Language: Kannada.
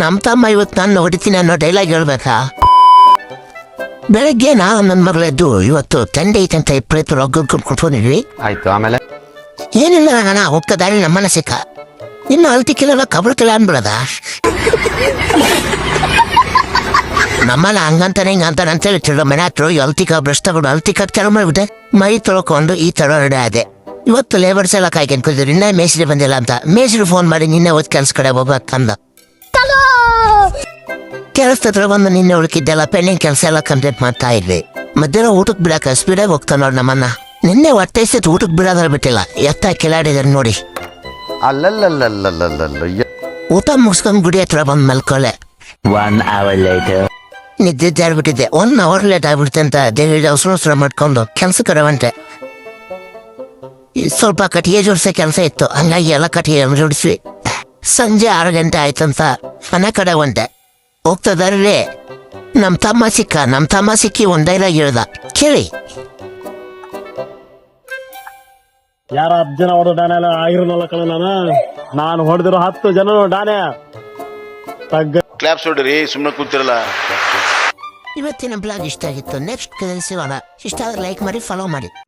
ನಮ್ಮ ತಮ್ಮ ಇವತ್ತು ನಾನು ಹೊಡಿತೀನಿ ಅನ್ನೋ ಡೈಲಾಗ್ ಹೇಳ್ಬೇಕಾ? ಬೆಳಗ್ಗೆ ನಾನು ನನ್ನ ಮಗಳದ್ದು ಇವತ್ತು ತಂದೆ ಐತಂತ ಇಪ್ಪತ್ತು ರೊಗ್ಗ ಕೊಟ್ಕೊಂಡಿದ್ವಿ. ಆಯ್ತು, ಆಮೇಲೆ ಏನಿಲ್ಲ ಅಣ್ಣ, ಹೋಗ್ತಾ ದಾರಿ ನಮ್ಮನ್ನ ಸಿಕ್ಕ ಇನ್ನು ಅಲ್ತಿ ಕಿಲೋ ಕಬಳ ಕಿಲ ಅನ್ಬಿಡದ. ನಮ್ಮನ್ನ ಹಂಗಂತಾನೆ ಹಿಂಗಂತಾನೆ ಅಂತೇಳಿ ತಿಳೋ ಮನೆ ಹತ್ರ ಅಲ್ತಿ ಬ್ರಷ್ ತಗೊಂಡು ಅಲ್ತಿ ಕಟ್ ಕೆಲ ಮಾಡ್ಬಿಟ್ಟೆ. ಮೈ ತೊಳ್ಕೊಂಡು ಈ ತರ ರೆಡಿ ಆದೆ. ಇವತ್ತು ಲೇಬರ್ಸ್ ಎಲ್ಲ ಕಾಯ್ಕೊಂಡು ಕೂತಿದ್ರು, ಇನ್ನೇ ಮೇಸ್ರಿ ಬಂದಿಲ್ಲ ಅಂತ. ಮೇಸ್ರಿ ಫೋನ್ ಮಾಡಿ ನಿನ್ನೆ ಓದ್ ಕೆಲ್ಸ ಕಡೆ ಹೋಗ್ಬೇಕಂದ. ಕೆಲಸದ ಹತ್ರ ಬಂದು ನಿನ್ನೆ ಉಳ್ಕಿದ್ದೆಲ್ಲ ಪೆಂಡಿಂಗ್ ಕೆಲಸ ಎಲ್ಲ ಕಂಪ್ಲೀಟ್ ಮಾಡ್ತಾ ಇದ್ವಿ. ಮಧ್ಯಾಹ್ನ ಊಟಕ್ಕೆ ಬಿಡಾಕ ಸ್ಪೀಡಾಗಿ ಹೋಗ್ತಾ ನೋಡಿ ನಮ್ಮನ್ನ. ನಿನ್ನೆ ಹೊಟ್ಟೆ ಸತ್ ಊಟಕ್ಕೆ ಬಿಡೋದ್ರ ಬಿಟ್ಟಿಲ್ಲ, ಎತ್ತ ಕೆಲಾಡಿದಾರೆ ನೋಡಿ. ಊಟ ಮುಗಿಸ್ಕೊಂಡ್ ಗುಡಿ ಹತ್ರ ಬಂದ್ ಮಲ್ಕೊಳೆ. 1 hour later. ನಿದ್ದೆ ಜಾಡ್ಬಿಟ್ಟಿದ್ದೆ. 1 hour ಲೇಟ್ ಆಗ್ಬಿಡುತ್ತೆ ಅಂತ ದೇವಿ ಅವಸರ ಮಾಡ್ಕೊಂಡು ಕೆಲ್ಸ ಕಡೆ ಸ್ವಲ್ಪ ಕಟ್ಟಿಗೆ ಜೋಡಿಸೋ ಕೆಲಸ ಇತ್ತು, ಹಂಗಾಗಿ ಎಲ್ಲ ಕಟ್ಟಿಗೆ ಜೋಡಿಸ್ವಿ. ಸಂಜೆ 6 ಗಂಟೆ ಆಯ್ತಂತ ಮನೆ ಕಡೆ ಹೊಂಟೆ. ಹೋಗ್ತದಾರ್ರಿ ನಮ್ಮ ತಮ್ಮ ಸಿಕ್ಕಿ ಒಂದ್ ಡೈಲಾಗ್ ಹೇಳ್ದ, ಕೇಳಿ. ಯಾರ 10 ಜನ ಹೊಡೆದ ಡಾನೆ ಎಲ್ಲ ಆಗಿರೋನಲ್ಲ ಕಣ. ನಾನು ಹೊಡೆದಿರೋ 10 ಜನ ಡಾನೆ ಕ್ಲಾಪ್ಸ್ ಹೊಡ್ರಿ, ಸುಮ್ಮನೆ ಕೂತಿರಲ್ಲ. ಇವತ್ತಿನ ಬ್ಲಾಗ್ ಇಷ್ಟ ಆಗಿತ್ತು. ನೆಕ್ಸ್ಟ್ ಸಿಗೋಣ. ಇಷ್ಟ ಆದ್ರೆ ಲೈಕ್ ಮಾಡಿ, ಫಾಲೋ ಮಾಡಿ.